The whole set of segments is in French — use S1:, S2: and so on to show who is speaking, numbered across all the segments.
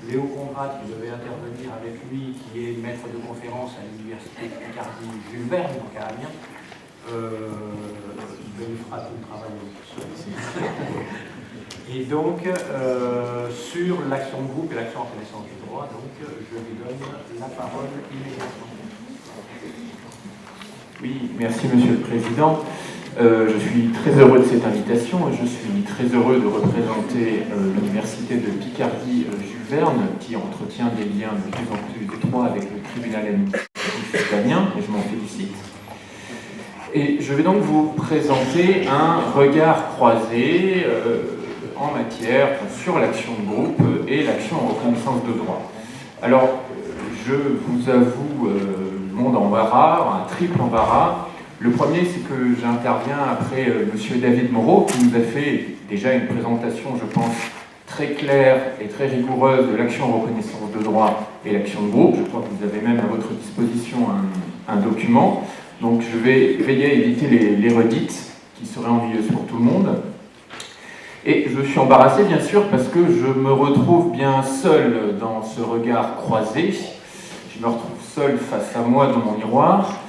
S1: Léo Conrad, qui devait intervenir avec lui, qui est maître de conférence à l'université de Picardie Jules Verne, donc à Amiens. Il fera tout le travail ici. Et donc, sur l'action de groupe et l'action en connaissance du droit, donc, je lui donne la parole immédiatement.
S2: Oui, merci Monsieur le Président. Je suis très heureux de cette invitation et je suis très heureux de représenter l'Université de Picardie Jules Verne qui entretient des liens de plus en plus étroits avec le tribunal administratif d'Amiens, et je m'en félicite. Et je vais donc vous présenter un regard croisé en matière sur l'action de groupe et l'action en reconnaissance de droit. Alors, je vous avoue mon embarras, un triple embarras. Le premier, c'est que j'interviens après M. David Moreau, qui nous a fait déjà une présentation, je pense, très claire et très rigoureuse de l'action en reconnaissance de droit et l'action de groupe. Je crois que vous avez même à votre disposition un document. Donc je vais veiller à éviter les redites qui seraient ennuyeuses pour tout le monde. Et je suis embarrassé, bien sûr, parce que je me retrouve bien seul dans ce regard croisé. Je me retrouve seul face à moi dans mon miroir.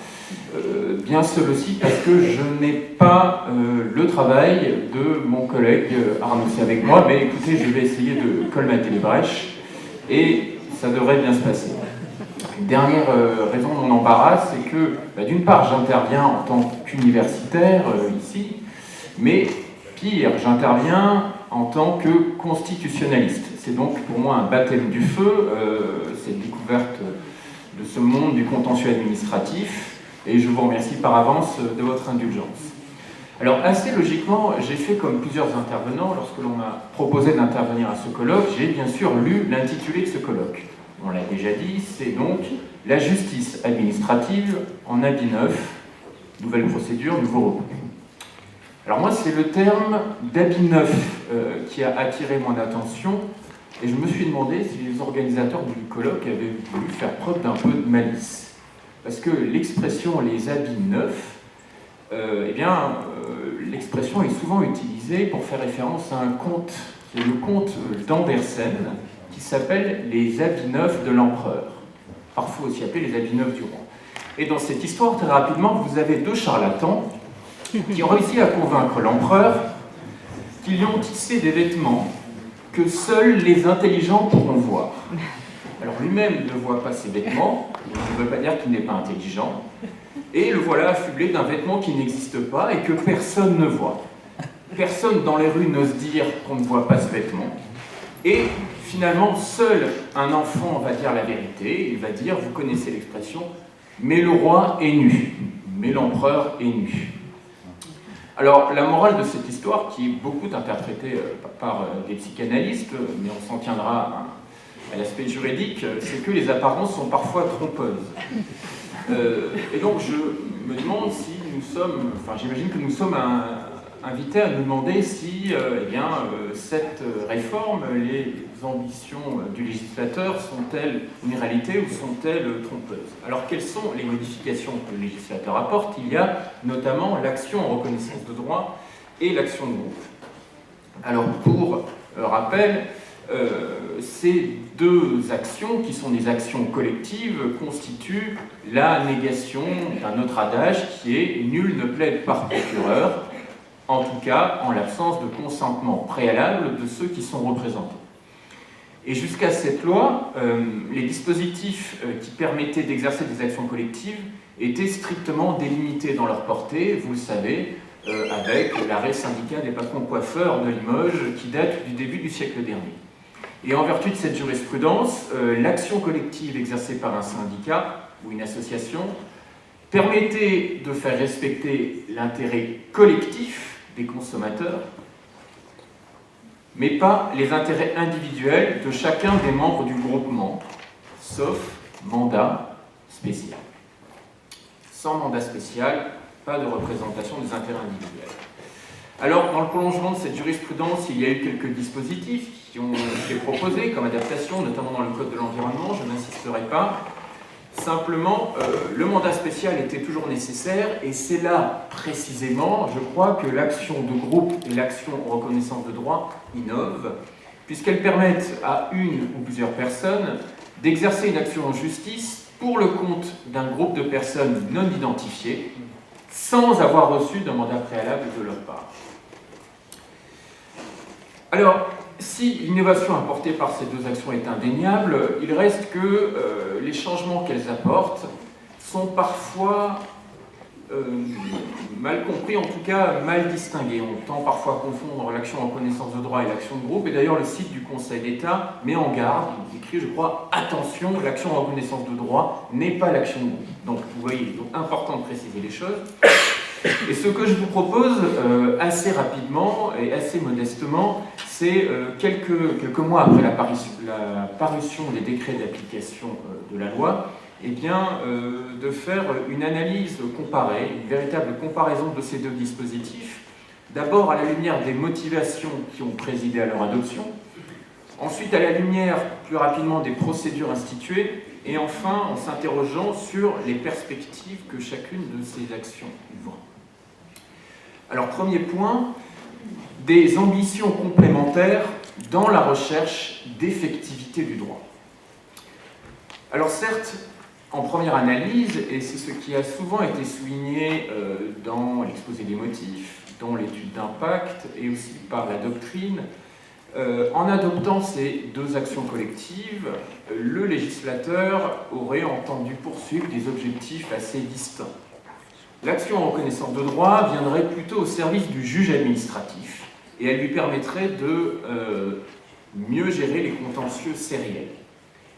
S2: Bien seul aussi parce que je n'ai pas le travail de mon collègue Arnaud c'est avec moi, mais écoutez, je vais essayer de colmater les brèches et ça devrait bien se passer. Une dernière raison de mon embarras, c'est que d'une part j'interviens en tant qu'universitaire ici, mais pire, j'interviens en tant que constitutionnaliste. C'est donc pour moi un baptême du feu, cette découverte de ce monde du contentieux administratif. Et je vous remercie par avance de votre indulgence. Alors, assez logiquement, j'ai fait comme plusieurs intervenants. Lorsque l'on m'a proposé d'intervenir à ce colloque, j'ai bien sûr lu l'intitulé de ce colloque. On l'a déjà dit, c'est donc « La justice administrative en habit neuf, nouvelle procédure, nouveau recours ». Alors moi, c'est le terme d'habit neuf qui a attiré mon attention, et je me suis demandé si les organisateurs du colloque avaient voulu faire preuve d'un peu de malice. Parce que l'expression « les habits neufs », l'expression est souvent utilisée pour faire référence à un conte, c'est le conte d'Andersen, qui s'appelle « Les habits neufs de l'empereur », parfois aussi appelé « les habits neufs du roi ». Et dans cette histoire, très rapidement, vous avez deux charlatans qui ont réussi à convaincre l'empereur qu'ils lui ont tissé des vêtements que seuls les intelligents pourront voir. Alors lui-même ne voit pas ses vêtements, ça ne veut pas dire qu'il n'est pas intelligent, et le voilà affublé d'un vêtement qui n'existe pas et que personne ne voit. Personne dans les rues n'ose dire qu'on ne voit pas ce vêtement, et finalement seul un enfant va dire la vérité, il va dire, vous connaissez l'expression, mais le roi est nu, mais l'empereur est nu. Alors la morale de cette histoire, qui est beaucoup interprétée par des psychanalystes, mais on s'en tiendra à l'aspect juridique, c'est que les apparences sont parfois trompeuses. Et donc je me demande si nous sommes, j'imagine que nous sommes invités à nous demander si cette réforme, les ambitions du législateur sont-elles une réalité ou sont-elles trompeuses? Alors quelles sont les modifications que le législateur apporte? Il y a notamment l'action en reconnaissance de droit et l'action de groupe. Alors pour rappel, ces deux actions, qui sont des actions collectives, constituent la négation d'un autre adage qui est « nul ne plaide par procureur », en tout cas en l'absence de consentement préalable de ceux qui sont représentés. Et jusqu'à cette loi, les dispositifs qui permettaient d'exercer des actions collectives étaient strictement délimités dans leur portée, vous le savez, avec l'arrêt syndicat des patrons coiffeurs de Limoges qui date du début du siècle dernier. Et en vertu de cette jurisprudence, l'action collective exercée par un syndicat ou une association permettait de faire respecter l'intérêt collectif des consommateurs, mais pas les intérêts individuels de chacun des membres du groupement, sauf mandat spécial. Sans mandat spécial, pas de représentation des intérêts individuels. Alors, dans le prolongement de cette jurisprudence, il y a eu quelques dispositifs qui ont été proposés comme adaptation, notamment dans le Code de l'environnement, je n'insisterai pas. Simplement, le mandat spécial était toujours nécessaire, et c'est là, précisément, je crois que l'action de groupe et l'action en reconnaissance de droit innovent, puisqu'elles permettent à une ou plusieurs personnes d'exercer une action en justice pour le compte d'un groupe de personnes non identifiées, sans avoir reçu de mandat préalable de leur part. Alors, si l'innovation apportée par ces deux actions est indéniable, il reste que les changements qu'elles apportent sont parfois mal compris, en tout cas mal distingués. On tend parfois à confondre l'action en connaissance de droit et l'action de groupe, et d'ailleurs le site du Conseil d'État met en garde, il écrit, je crois, attention, l'action en connaissance de droit n'est pas l'action de groupe. Donc vous voyez, il est important de préciser les choses. Et ce que je vous propose assez rapidement et assez modestement, c'est quelques mois après la parution des décrets d'application de la loi, eh bien, de faire une analyse comparée, une véritable comparaison de ces deux dispositifs, d'abord à la lumière des motivations qui ont présidé à leur adoption, ensuite à la lumière plus rapidement des procédures instituées, et enfin en s'interrogeant sur les perspectives que chacune de ces actions ouvre. Alors, premier point, des ambitions complémentaires dans la recherche d'effectivité du droit. Alors certes, en première analyse, et c'est ce qui a souvent été souligné dans l'exposé des motifs, dans l'étude d'impact et aussi par la doctrine, en adoptant ces deux actions collectives, le législateur aurait entendu poursuivre des objectifs assez distincts. L'action en reconnaissance de droit viendrait plutôt au service du juge administratif et elle lui permettrait de mieux gérer les contentieux sériels.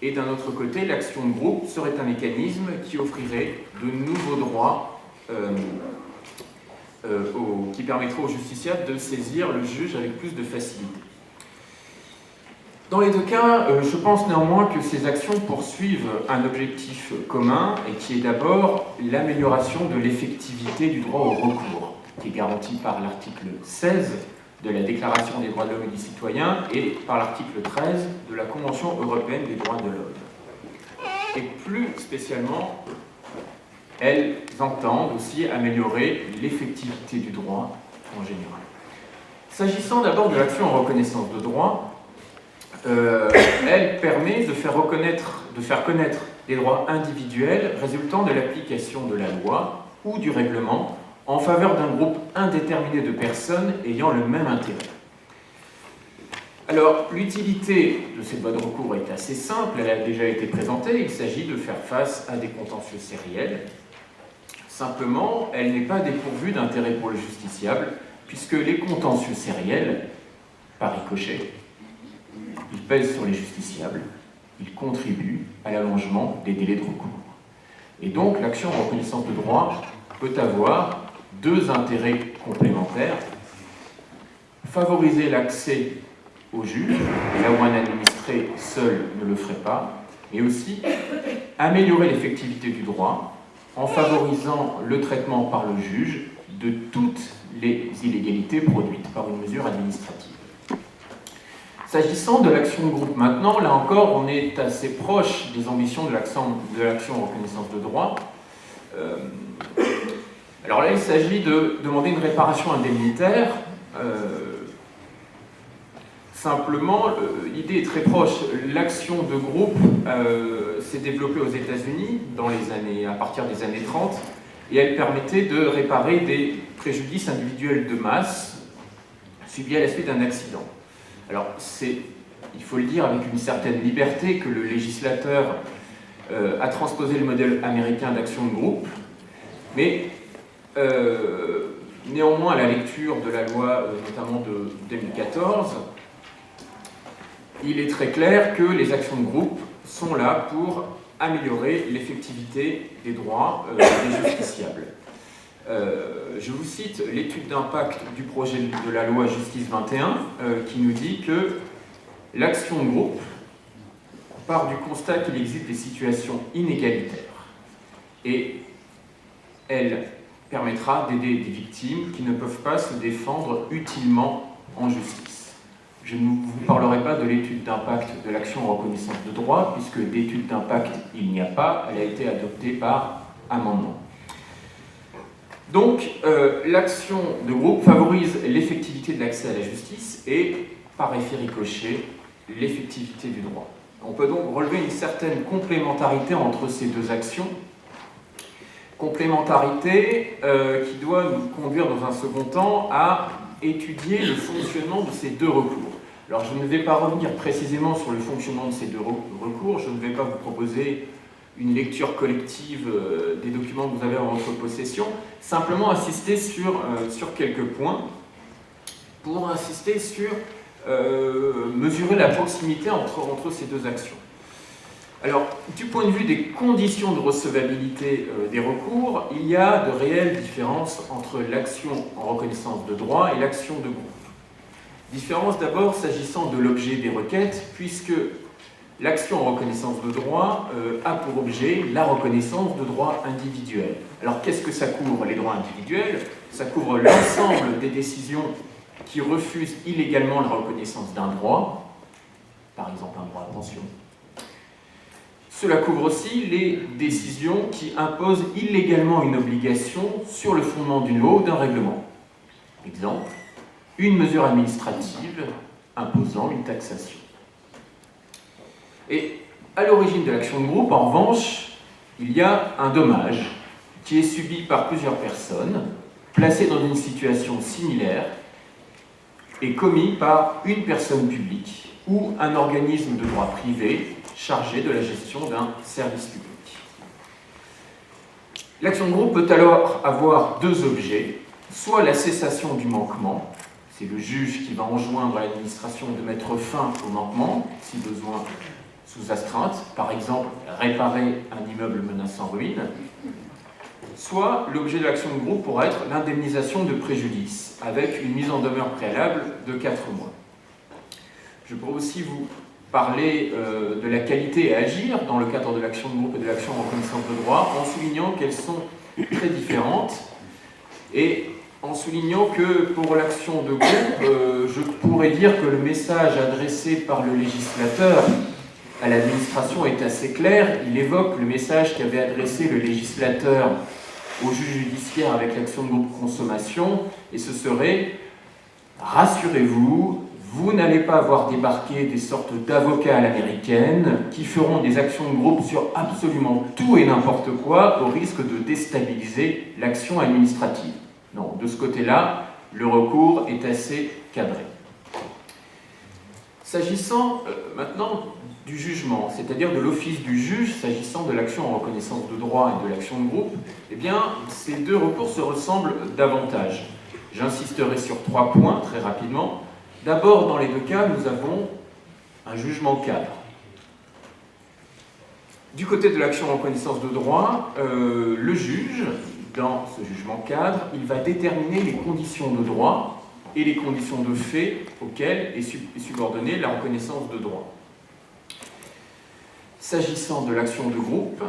S2: Et d'un autre côté, l'action de groupe serait un mécanisme qui offrirait de nouveaux droits qui permettrait aux justiciables de saisir le juge avec plus de facilité. Dans les deux cas, je pense néanmoins que ces actions poursuivent un objectif commun et qui est d'abord l'amélioration de l'effectivité du droit au recours, qui est garanti par l'article 16 de la Déclaration des droits de l'homme et du citoyen et par l'article 13 de la Convention européenne des droits de l'homme. Et plus spécialement, elles entendent aussi améliorer l'effectivité du droit en général. S'agissant d'abord de l'action en reconnaissance de droit, elle permet de faire connaître des droits individuels résultant de l'application de la loi ou du règlement en faveur d'un groupe indéterminé de personnes ayant le même intérêt. Alors, l'utilité de cette voie de recours est assez simple, elle a déjà été présentée, il s'agit de faire face à des contentieux sériels. Simplement, elle n'est pas dépourvue d'intérêt pour le justiciable, puisque les contentieux sériels, par ricochet, ils pèsent sur les justiciables, ils contribuent à l'allongement des délais de recours. Et donc, l'action en reconnaissance de droit peut avoir deux intérêts complémentaires. Favoriser l'accès au juge, là où un administré seul ne le ferait pas, mais aussi améliorer l'effectivité du droit en favorisant le traitement par le juge de toutes les illégalités produites par une mesure administrative. S'agissant de l'action de groupe maintenant, là encore, on est assez proche des ambitions de l'action en reconnaissance de droit. Alors là, il s'agit de demander une réparation indemnitaire. Simplement, l'idée est très proche. L'action de groupe s'est développée aux États-Unis à partir des années 30, et elle permettait de réparer des préjudices individuels de masse subis à la suite d'un accident. Alors, il faut le dire avec une certaine liberté, que le législateur a transposé le modèle américain d'action de groupe, mais néanmoins, à la lecture de la loi, notamment de 2014, il est très clair que les actions de groupe sont là pour améliorer l'effectivité des droits des justiciables. Je vous cite l'étude d'impact du projet de la loi Justice 21 qui nous dit que l'action de groupe part du constat qu'il existe des situations inégalitaires et elle permettra d'aider des victimes qui ne peuvent pas se défendre utilement en justice. Je ne vous parlerai pas de l'étude d'impact de l'action en reconnaissance de droit, puisque d'étude d'impact il n'y a pas, elle a été adoptée par amendement. Donc, l'action de groupe favorise l'effectivité de l'accès à la justice et, par effet ricochet, l'effectivité du droit. On peut donc relever une certaine complémentarité entre ces deux actions, complémentarité qui doit nous conduire dans un second temps à étudier le fonctionnement de ces deux recours. Alors je ne vais pas revenir précisément sur le fonctionnement de ces deux recours, je ne vais pas vous proposer une lecture collective des documents que vous avez en votre possession, simplement insister sur quelques points pour insister sur mesurer la proximité entre ces deux actions. Alors, du point de vue des conditions de recevabilité des recours, il y a de réelles différences entre l'action en reconnaissance de droit et l'action de groupe. Différence d'abord s'agissant de l'objet des requêtes, puisque l'action en reconnaissance de droit a pour objet la reconnaissance de droits individuels. Alors, qu'est-ce que ça couvre, les droits individuels? Ça couvre l'ensemble des décisions qui refusent illégalement la reconnaissance d'un droit, par exemple un droit à pension. Cela couvre aussi les décisions qui imposent illégalement une obligation sur le fondement d'une loi ou d'un règlement. Exemple, une mesure administrative imposant une taxation. Et à l'origine de l'action de groupe, en revanche, il y a un dommage qui est subi par plusieurs personnes, placées dans une situation similaire, et commis par une personne publique ou un organisme de droit privé chargé de la gestion d'un service public. L'action de groupe peut alors avoir deux objets, soit la cessation du manquement, c'est le juge qui va enjoindre à l'administration de mettre fin au manquement, si besoin sous astreinte, par exemple réparer un immeuble menaçant ruine, soit l'objet de l'action de groupe pourra être l'indemnisation de préjudice, avec une mise en demeure préalable de 4 mois. Je pourrais aussi vous parler de la qualité à agir dans le cadre de l'action de groupe et de l'action en reconnaissance de droit, en soulignant qu'elles sont très différentes, et en soulignant que pour l'action de groupe, je pourrais dire que le message adressé par le législateur à l'administration est assez clair. Il évoque le message qu'avait adressé le législateur au juge judiciaire avec l'action de groupe consommation, et ce serait « Rassurez-vous, vous n'allez pas avoir débarqué des sortes d'avocats à l'américaine qui feront des actions de groupe sur absolument tout et n'importe quoi au risque de déstabiliser l'action administrative. » Non, de ce côté-là, le recours est assez cadré. S'agissant maintenant du jugement, c'est-à-dire de l'office du juge, s'agissant de l'action en reconnaissance de droit et de l'action de groupe, eh bien, ces deux recours se ressemblent davantage. J'insisterai sur 3 points très rapidement. D'abord, dans les deux cas, nous avons un jugement cadre. Du côté de l'action en reconnaissance de droit, le juge, dans ce jugement cadre, il va déterminer les conditions de droit et les conditions de fait auxquelles est subordonnée la reconnaissance de droit. S'agissant de l'action de groupe,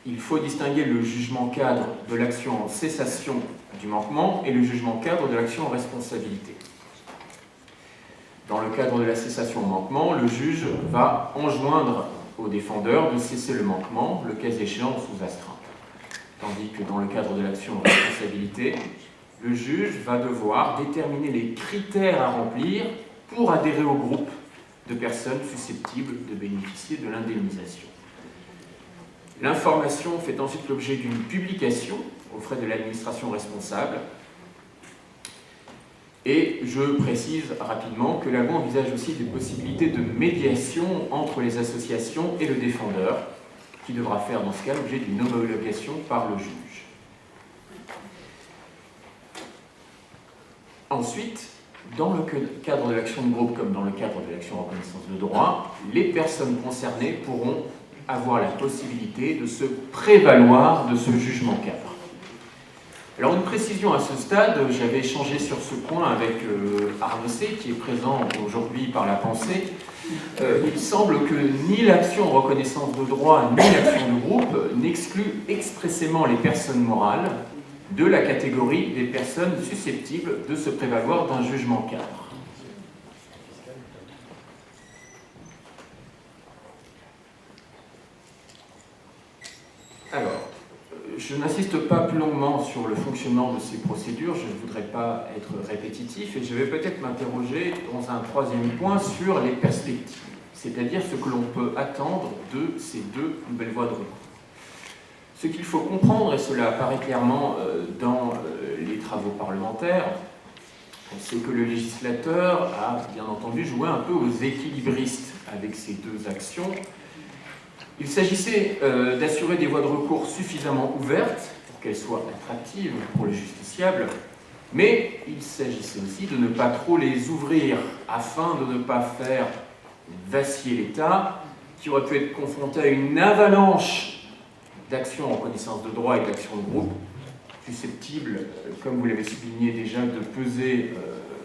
S2: il faut distinguer le jugement cadre de l'action en cessation du manquement et le jugement cadre de l'action en responsabilité. Dans le cadre de la cessation au manquement, le juge va enjoindre au défendeur de cesser le manquement, le cas échéant sous astreinte. Tandis que dans le cadre de l'action en responsabilité, le juge va devoir déterminer les critères à remplir pour adhérer au groupe de personnes susceptibles de bénéficier de l'indemnisation. L'information fait ensuite l'objet d'une publication aux frais de l'administration responsable. Et je précise rapidement que la loi envisage aussi des possibilités de médiation entre les associations et le défendeur, qui devra faire dans ce cas l'objet d'une homologation par le juge. Ensuite, dans le cadre de l'action de groupe comme dans le cadre de l'action en reconnaissance de droit, les personnes concernées pourront avoir la possibilité de se prévaloir de ce jugement cadre. Alors une précision à ce stade, j'avais échangé sur ce point avec Arnaud C, qui est présent aujourd'hui par la pensée. Il semble que ni l'action en reconnaissance de droit ni l'action de groupe n'excluent expressément les personnes morales de la catégorie des personnes susceptibles de se prévaloir d'un jugement cadre. Alors, je n'insiste pas plus longuement sur le fonctionnement de ces procédures, je ne voudrais pas être répétitif, et je vais peut-être m'interroger dans un troisième point sur les perspectives, c'est-à-dire ce que l'on peut attendre de ces deux nouvelles voies de recours. Ce qu'il faut comprendre, et cela apparaît clairement dans les travaux parlementaires, c'est que le législateur a bien entendu joué un peu aux équilibristes avec ces deux actions. Il s'agissait d'assurer des voies de recours suffisamment ouvertes pour qu'elles soient attractives pour le justiciable, mais il s'agissait aussi de ne pas trop les ouvrir afin de ne pas faire vaciller l'État qui aurait pu être confronté à une avalanche d'actions en connaissance de droit et d'actions de groupe susceptibles, comme vous l'avez souligné déjà, de peser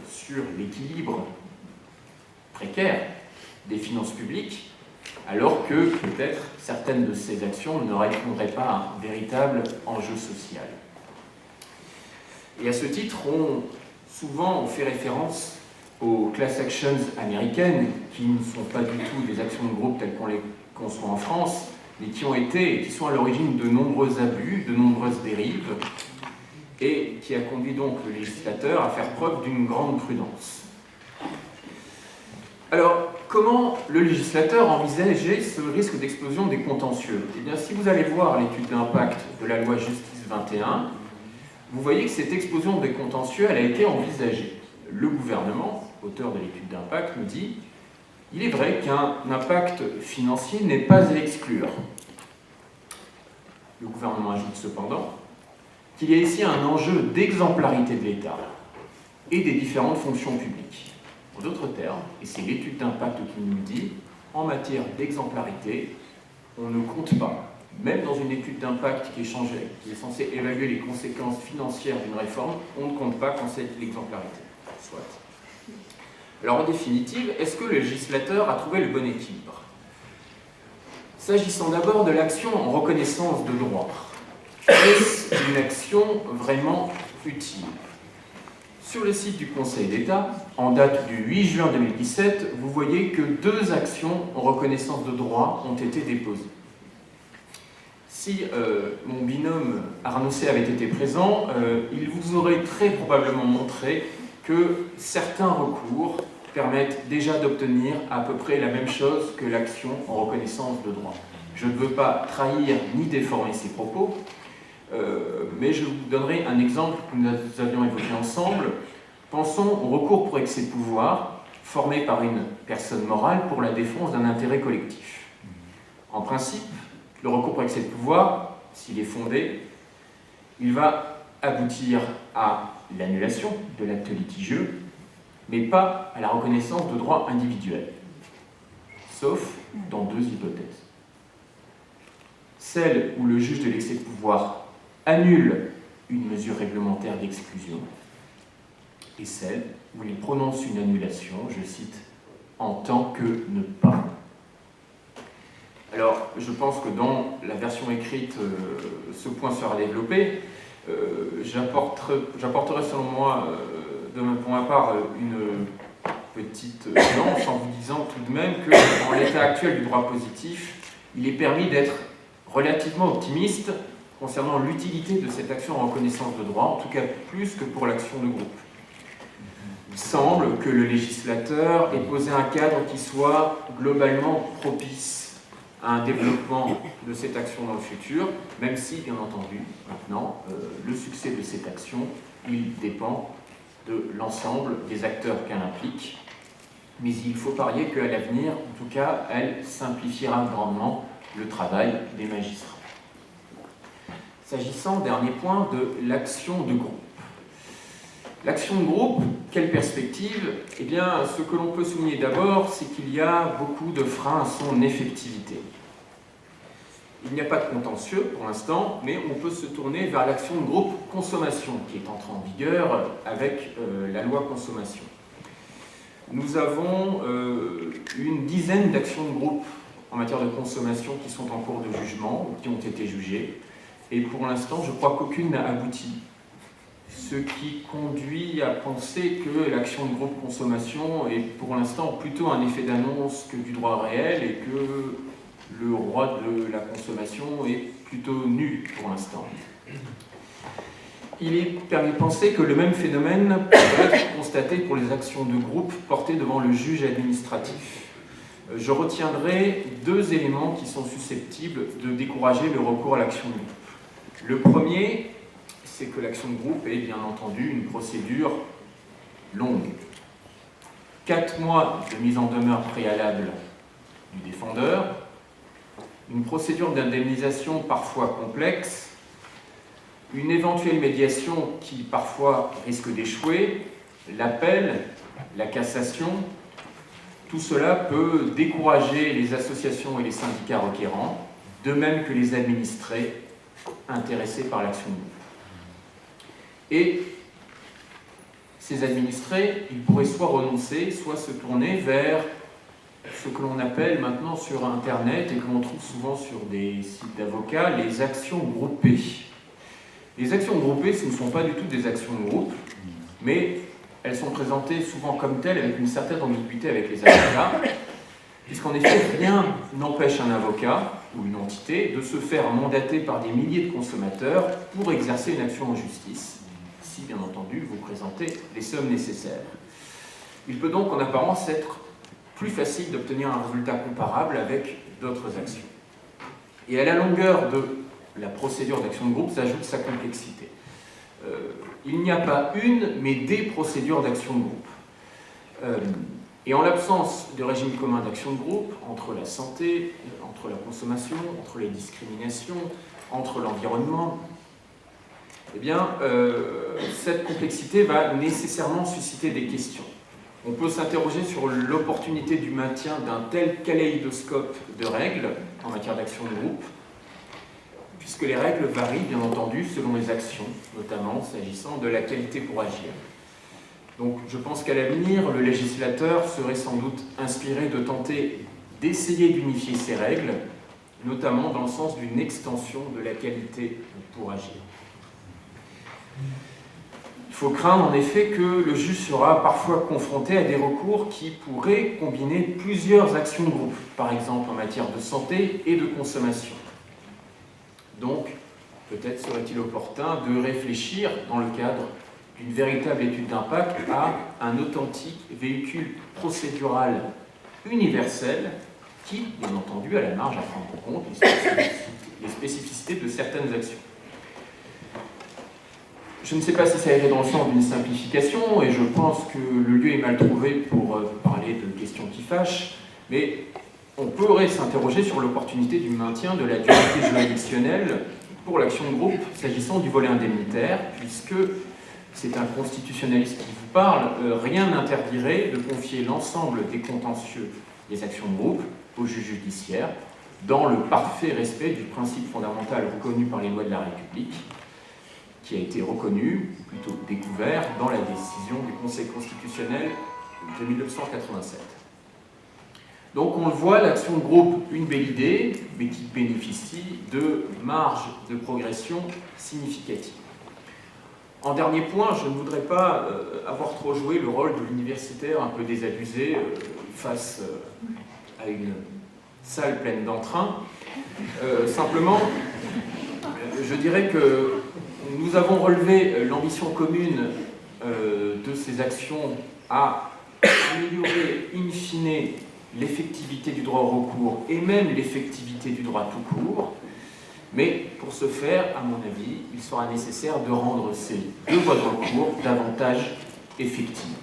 S2: sur l'équilibre précaire des finances publiques, alors que peut-être certaines de ces actions ne répondraient pas à un véritable enjeu social. Et à ce titre, souvent on fait référence aux class actions américaines, qui ne sont pas du tout des actions de groupe telles qu'on les conçoit en France, mais qui ont été et qui sont à l'origine de nombreux abus, de nombreuses dérives, et qui a conduit donc le législateur à faire preuve d'une grande prudence. Alors, comment le législateur envisageait ce risque d'explosion des contentieux? Eh bien, si vous allez voir l'étude d'impact de la loi Justice 21, vous voyez que cette explosion des contentieux, elle a été envisagée. Le gouvernement, auteur de l'étude d'impact, nous dit « Il est vrai qu'un impact financier n'est pas à exclure. » Le gouvernement ajoute cependant qu'il y a ici un enjeu d'exemplarité de l'État et des différentes fonctions publiques. En d'autres termes, et c'est l'étude d'impact qui nous le dit, en matière d'exemplarité, on ne compte pas, même dans une étude d'impact qui est censée évaluer les conséquences financières d'une réforme, on ne compte pas quand c'est l'exemplarité. Soit. Alors en définitive, est-ce que le législateur a trouvé le bon équilibre? S'agissant d'abord de l'action en reconnaissance de droit, est-ce une action vraiment utile? Sur le site du Conseil d'État, en date du 8 juin 2017, vous voyez que 2 actions en reconnaissance de droit ont été déposées. Si mon binôme Arnaud C avait été présent, il vous aurait très probablement montré que certains recours permettent déjà d'obtenir à peu près la même chose que l'action en reconnaissance de droit. Je ne veux pas trahir ni déformer ces propos, mais je vous donnerai un exemple que nous avions évoqué ensemble. Pensons au recours pour excès de pouvoir formé par une personne morale pour la défense d'un intérêt collectif. En principe, le recours pour excès de pouvoir, s'il est fondé, il va aboutir à l'annulation de l'acte litigieux, mais pas à la reconnaissance de droits individuels, sauf dans 2 hypothèses. Celle où le juge de l'excès de pouvoir annule une mesure réglementaire d'exclusion, et celle où il prononce une annulation, je cite, en tant que ne pas. Alors, je pense que dans la version écrite, ce point sera développé. J'apporterai selon moi, pour ma part, une petite nuance en vous disant tout de même que, dans l'état actuel du droit positif, il est permis d'être relativement optimiste concernant l'utilité de cette action en reconnaissance de droit, en tout cas plus que pour l'action de groupe. Il semble que le législateur ait posé un cadre qui soit globalement propice à un développement de cette action dans le futur, même si, bien entendu, maintenant, le succès de cette action, il dépend de l'ensemble des acteurs qu'elle implique, mais il faut parier qu'à l'avenir, en tout cas, elle simplifiera grandement le travail des magistrats. S'agissant, dernier point, de l'action de groupe. L'action de groupe, quelle perspective? Eh bien, ce que l'on peut souligner d'abord, c'est qu'il y a beaucoup de freins à son effectivité. Il n'y a pas de contentieux pour l'instant, mais on peut se tourner vers l'action de groupe consommation, qui est entrée en vigueur avec la loi consommation. Nous avons une dizaine d'actions de groupe en matière de consommation qui sont en cours de jugement, ou qui ont été jugées, et pour l'instant, je crois qu'aucune n'a abouti. Ce qui conduit à penser que l'action de groupe consommation est pour l'instant plutôt un effet d'annonce que du droit réel et que le roi de la consommation est plutôt nul pour l'instant. il est permis de penser que le même phénomène pourrait être constaté pour les actions de groupe portées devant le juge administratif. Je retiendrai deux éléments qui sont susceptibles de décourager le recours à l'action de groupe. Le premier, c'est que l'action de groupe est bien entendu une procédure longue. 4 mois de mise en demeure préalable du défendeur, une procédure d'indemnisation parfois complexe, une éventuelle médiation qui parfois risque d'échouer, l'appel, la cassation, tout cela peut décourager les associations et les syndicats requérants, de même que les administrés intéressés par l'action de groupe. Et ces administrés, ils pourraient soit renoncer, soit se tourner vers ce que l'on appelle maintenant sur Internet et que l'on trouve souvent sur des sites d'avocats, les actions groupées. Les actions groupées, ce ne sont pas du tout des actions de groupe, mais elles sont présentées souvent comme telles avec une certaine ambiguïté avec les avocats, puisqu'en effet, rien n'empêche un avocat ou une entité de se faire mandater par des milliers de consommateurs pour exercer une action en justice, si bien entendu vous présentez les sommes nécessaires. Il peut donc en apparence être plus facile d'obtenir un résultat comparable avec d'autres actions. Et à la longueur de la procédure d'action de groupe s'ajoute sa complexité. Il n'y a pas une, mais des procédures d'action de groupe. Et en l'absence de régime commun d'action de groupe, entre la santé, entre la consommation, entre les discriminations, entre l'environnement, eh bien, cette complexité va nécessairement susciter des questions. On peut s'interroger sur l'opportunité du maintien d'un tel kaléidoscope de règles en matière d'action de groupe, puisque les règles varient, bien entendu, selon les actions, notamment s'agissant de la qualité pour agir. Donc, je pense qu'à l'avenir, le législateur serait sans doute inspiré de tenter d'essayer d'unifier ces règles, notamment dans le sens d'une extension de la qualité pour agir. Il faut craindre en effet que le juge sera parfois confronté à des recours qui pourraient combiner plusieurs actions de groupe, par exemple en matière de santé et de consommation. Donc, peut-être serait-il opportun de réfléchir, dans le cadre d'une véritable étude d'impact, à un authentique véhicule procédural universel qui, bien entendu, a la marge à prendre en compte les spécificités de certaines actions. Je ne sais pas si ça irait dans le sens d'une simplification, et je pense que le lieu est mal trouvé pour parler de questions qui fâchent, mais on pourrait s'interroger sur l'opportunité du maintien de la dualité juridictionnelle pour l'action de groupe s'agissant du volet indemnitaire, puisque c'est un constitutionnaliste qui vous parle, rien n'interdirait de confier l'ensemble des contentieux des actions de groupe au juge judiciaire, dans le parfait respect du principe fondamental reconnu par les lois de la République, qui a été reconnu, ou plutôt découvert, dans la décision du Conseil constitutionnel de 1987. Donc on le voit, l'action de groupe, une belle idée, mais qui bénéficie de marges de progression significatives. En dernier point, je ne voudrais pas avoir trop joué le rôle de l'universitaire un peu désabusé face à une salle pleine d'entrain. Simplement, je dirais que nous avons relevé l'ambition commune de ces actions à améliorer in fine l'effectivité du droit au recours et même l'effectivité du droit tout court. Mais pour ce faire, à mon avis, il sera nécessaire de rendre ces deux voies de recours davantage effectives.